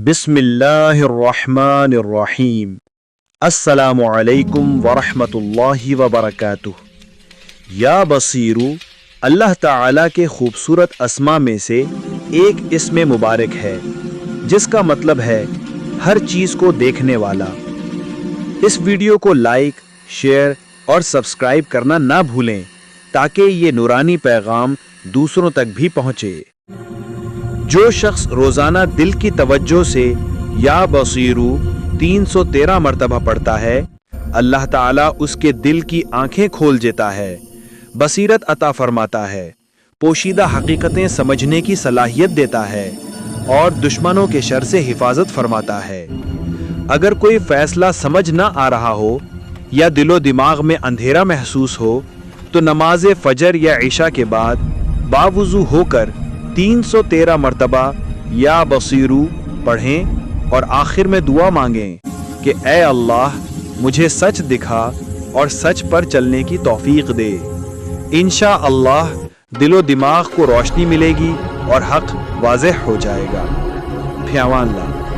بسم اللہ الرحمن الرحیم۔ السلام علیکم ورحمۃ اللہ وبرکاتہ۔ یا بصیرو اللہ تعالیٰ کے خوبصورت اسما میں سے ایک اسم مبارک ہے جس کا مطلب ہے ہر چیز کو دیکھنے والا۔ اس ویڈیو کو لائک، شیئر اور سبسکرائب کرنا نہ بھولیں تاکہ یہ نورانی پیغام دوسروں تک بھی پہنچے۔ جو شخص روزانہ دل کی توجہ سے یا بصیرو 313 مرتبہ پڑھتا ہے، اللہ تعالیٰ اس کے دل کی آنکھیں کھول دیتا ہے، بصیرت عطا فرماتا ہے، پوشیدہ حقیقتیں سمجھنے کی صلاحیت دیتا ہے اور دشمنوں کے شر سے حفاظت فرماتا ہے۔ اگر کوئی فیصلہ سمجھ نہ آ رہا ہو یا دل و دماغ میں اندھیرا محسوس ہو تو نماز فجر یا عشاء کے بعد باوضو ہو کر 313 مرتبہ یا بصیرو پڑھیں اور آخر میں دعا مانگیں کہ اے اللہ مجھے سچ دکھا اور سچ پر چلنے کی توفیق دے۔ انشاءاللہ دل و دماغ کو روشنی ملے گی اور حق واضح ہو جائے گا۔ فی امان اللہ۔